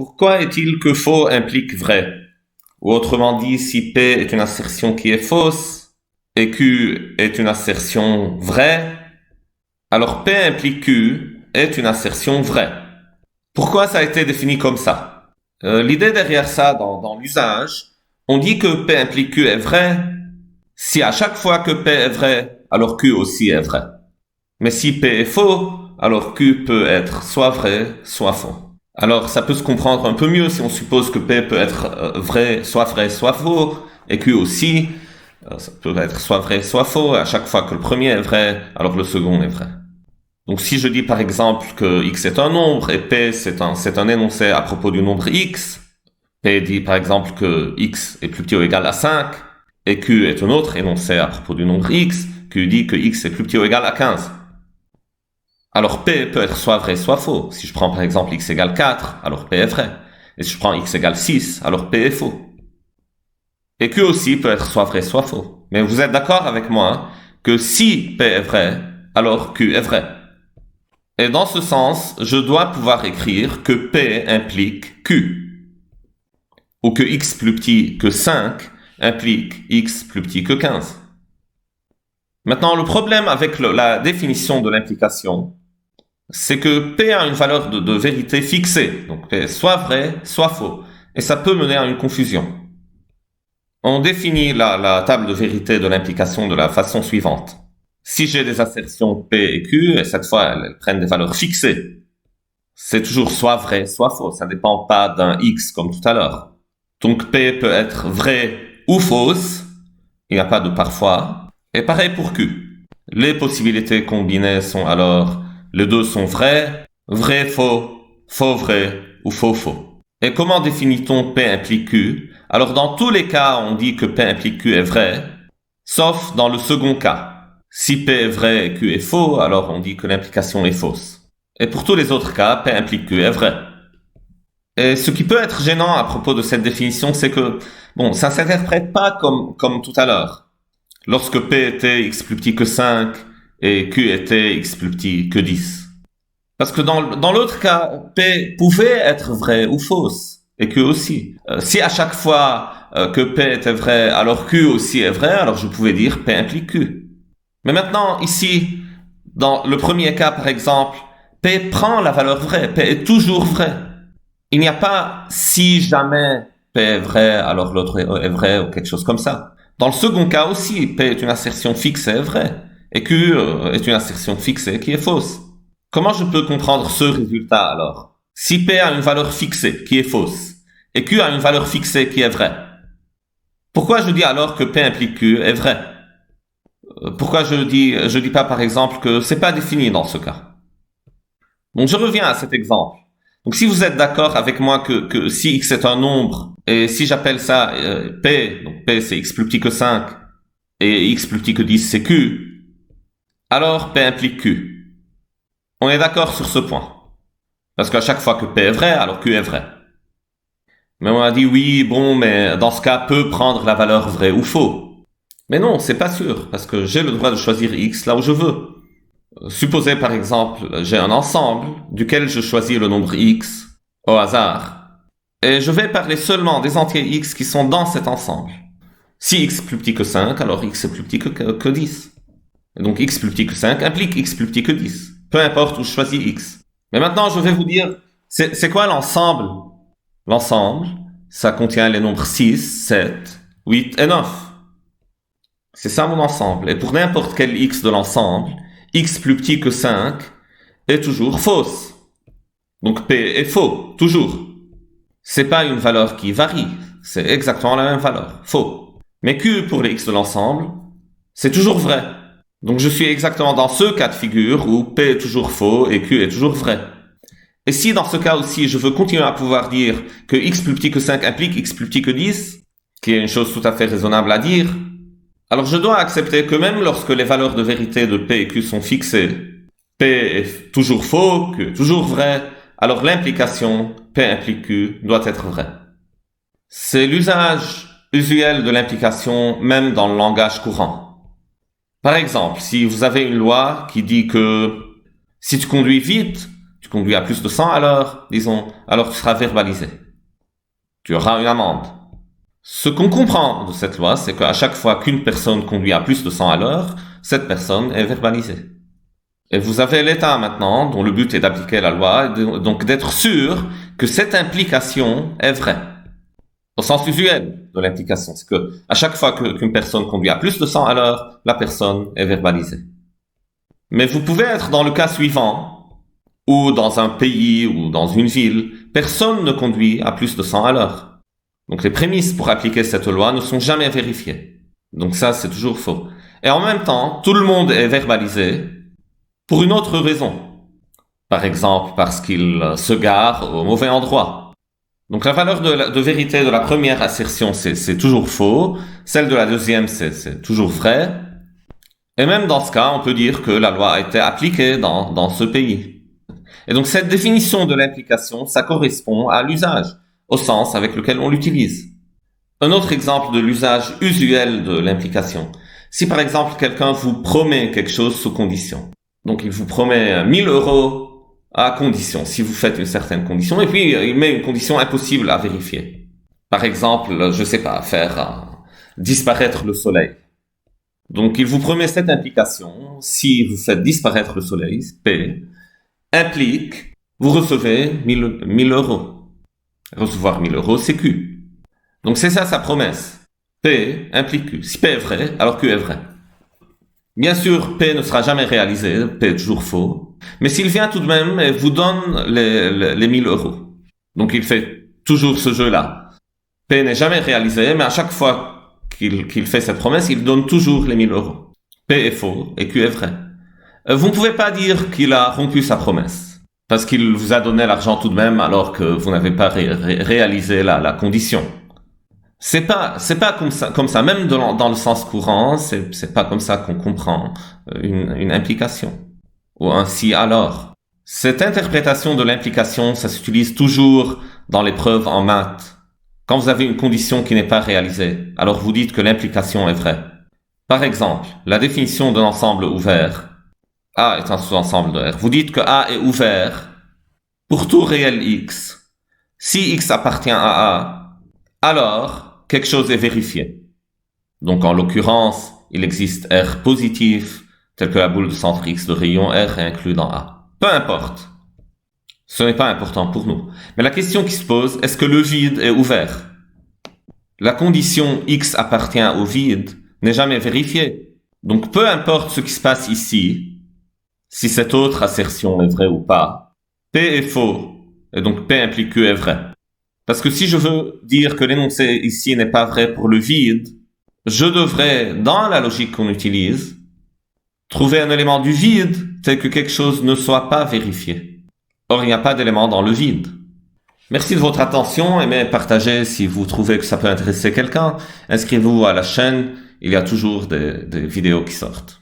Pourquoi est-il que faux implique vrai? Ou autrement dit, si P est une assertion qui est fausse et Q est une assertion vraie, alors P implique Q est une assertion vraie. Pourquoi ça a été défini comme ça? L'idée derrière ça, dans l'usage, on dit que P implique Q est vrai si à chaque fois que P est vrai, alors Q aussi est vrai. Mais si P est faux, alors Q peut être soit vrai, soit faux. Alors ça peut se comprendre un peu mieux si on suppose que P peut être vrai, soit faux, et Q aussi, ça peut être soit vrai, soit faux. À chaque fois que le premier est vrai, alors le second est vrai. Donc si je dis par exemple que X est un nombre et P c'est un énoncé à propos du nombre X, P dit par exemple que X est plus petit ou égal à 5, et Q est un autre énoncé à propos du nombre X, Q dit que X est plus petit ou égal à 15. Alors P peut être soit vrai, soit faux. Si je prends par exemple X égale 4, alors P est vrai. Et si je prends X égale 6, alors P est faux. Et Q aussi peut être soit vrai, soit faux. Mais vous êtes d'accord avec moi que si P est vrai, alors Q est vrai. Et dans ce sens, je dois pouvoir écrire que P implique Q. Ou que X plus petit que 5 implique X plus petit que 15. Maintenant, le problème avec la définition de l'implication, c'est que P a une valeur de vérité fixée. Donc P est soit vrai, soit faux. Et ça peut mener à une confusion. On définit la table de vérité de l'implication de la façon suivante. Si j'ai des assertions P et Q, et cette fois elles prennent des valeurs fixées, c'est toujours soit vrai, soit faux. Ça ne dépend pas d'un X comme tout à l'heure. Donc P peut être vrai ou fausse. Il n'y a pas de parfois. Et pareil pour Q. Les possibilités combinées sont alors les deux sont vrais, vrai faux, faux vrai ou faux faux. Et comment définit-on P implique Q? Alors dans tous les cas, on dit que P implique Q est vrai, sauf dans le second cas. Si P est vrai et Q est faux, alors on dit que l'implication est fausse. Et pour tous les autres cas, P implique Q est vrai. Et ce qui peut être gênant à propos de cette définition, c'est que, ça ne s'interprète pas comme tout à l'heure. Lorsque P était X plus petit que 5 et Q était X plus petit que 10. Parce que dans l'autre cas, P pouvait être vrai ou fausse, et Q aussi. Si à chaque fois que P était vrai, alors Q aussi est vrai, alors je pouvais dire P implique Q. Mais maintenant, ici, dans le premier cas par exemple, P prend la valeur vraie, P est toujours vrai. Il n'y a pas si jamais P est vrai, alors l'autre est vrai ou quelque chose comme ça. Dans le second cas aussi, P est une assertion fixée vraie, et Q est une assertion fixée qui est fausse. Comment je peux comprendre ce résultat alors? Si P a une valeur fixée qui est fausse, et Q a une valeur fixée qui est vraie, pourquoi je dis alors que P implique Q est vrai? Pourquoi je dis pas par exemple que c'est pas défini dans ce cas? Donc je reviens à cet exemple. Donc si vous êtes d'accord avec moi que si X est un nombre, et si j'appelle ça P, donc P c'est X plus petit que 5, et X plus petit que 10 c'est Q, alors P implique Q. On est d'accord sur ce point. Parce qu'à chaque fois que P est vrai, alors Q est vrai. Mais on a dit oui, mais dans ce cas, peut prendre la valeur vrai ou faux. Mais non, c'est pas sûr, parce que j'ai le droit de choisir X là où je veux. Supposez par exemple, j'ai un ensemble duquel je choisis le nombre X au hasard. Et je vais parler seulement des entiers X qui sont dans cet ensemble. Si X est plus petit que 5, alors X est plus petit que 10. Et donc X plus petit que 5 implique X plus petit que 10. Peu importe où je choisis X. Mais maintenant, je vais vous dire, c'est quoi l'ensemble? L'ensemble, ça contient les nombres 6, 7, 8 et 9. C'est ça mon ensemble. Et pour n'importe quel X de l'ensemble, X plus petit que 5 est toujours fausse. Donc P est faux, toujours. C'est pas une valeur qui varie, c'est exactement la même valeur, faux. Mais Q pour les X de l'ensemble, c'est toujours vrai. Donc je suis exactement dans ce cas de figure où P est toujours faux et Q est toujours vrai. Et si dans ce cas aussi je veux continuer à pouvoir dire que X plus petit que 5 implique X plus petit que 10, qui est une chose tout à fait raisonnable à dire, alors je dois accepter que même lorsque les valeurs de vérité de P et Q sont fixées, P est toujours faux, Q est toujours vrai, alors l'implication P implique Q doit être vraie. C'est l'usage usuel de l'implication même dans le langage courant. Par exemple, si vous avez une loi qui dit que si tu conduis vite, tu conduis à plus de 100 à l'heure, disons, alors tu seras verbalisé. Tu auras une amende. Ce qu'on comprend de cette loi, c'est qu'à chaque fois qu'une personne conduit à plus de 100 à l'heure, cette personne est verbalisée. Et vous avez l'État maintenant, dont le but est d'appliquer la loi, donc d'être sûr que cette implication est vraie. Au sens usuel de l'implication, c'est que à chaque fois qu'une personne conduit à plus de 100 à l'heure, la personne est verbalisée. Mais vous pouvez être dans le cas suivant, où dans un pays ou dans une ville, personne ne conduit à plus de 100 à l'heure. Donc les prémices pour appliquer cette loi ne sont jamais vérifiées. Donc ça, c'est toujours faux. Et en même temps, tout le monde est verbalisé pour une autre raison. Par exemple, parce qu'il se gare au mauvais endroit. Donc la valeur de vérité de la première assertion, c'est toujours faux. Celle de la deuxième, c'est toujours vrai. Et même dans ce cas, on peut dire que la loi a été appliquée dans ce pays. Et donc cette définition de l'implication, ça correspond à l'usage, au sens avec lequel on l'utilise. Un autre exemple de l'usage usuel de l'implication. Si par exemple quelqu'un vous promet quelque chose sous condition. Donc il vous promet 1000 euros à condition, si vous faites une certaine condition, et puis il met une condition impossible à vérifier. Par exemple, je sais pas, faire disparaître le soleil. Donc il vous promet cette implication, si vous faites disparaître le soleil, P, implique, vous recevez 1000 euros. Recevoir 1000 euros, c'est Q. Donc c'est ça sa promesse. P implique Q. Si P est vrai, alors Q est vrai. Bien sûr, P ne sera jamais réalisé, P est toujours faux. Mais s'il vient tout de même et vous donne les 1000 euros. Donc il fait toujours ce jeu-là. P n'est jamais réalisé, mais à chaque fois qu'il fait cette promesse, il donne toujours les 1000 euros. P est faux et Q est vrai. Vous ne pouvez pas dire qu'il a rompu sa promesse. Parce qu'il vous a donné l'argent tout de même alors que vous n'avez pas réalisé la condition. C'est pas comme ça, même dans le sens courant, c'est pas comme ça qu'on comprend une implication. Ou un si alors. Cette interprétation de l'implication, ça s'utilise toujours dans les preuves en maths. Quand vous avez une condition qui n'est pas réalisée, alors vous dites que l'implication est vraie. Par exemple, la définition d'un ensemble ouvert. A est un sous-ensemble de R. Vous dites que A est ouvert pour tout réel X. Si X appartient à A, alors quelque chose est vérifié. Donc en l'occurrence, il existe R positif, tel que la boule de centre X de rayon R est inclus dans A. Peu importe. Ce n'est pas important pour nous. Mais la question qui se pose, est-ce que le vide est ouvert? La condition X appartient au vide n'est jamais vérifiée. Donc peu importe ce qui se passe ici, si cette autre assertion est vraie ou pas, P est faux, et donc P implique Q est vrai. Parce que si je veux dire que l'énoncé ici n'est pas vrai pour le vide, je devrais, dans la logique qu'on utilise, trouver un élément du vide tel que quelque chose ne soit pas vérifié. Or, il n'y a pas d'élément dans le vide. Merci de votre attention, aimez, partagez si vous trouvez que ça peut intéresser quelqu'un. Inscrivez-vous à la chaîne, il y a toujours des vidéos qui sortent.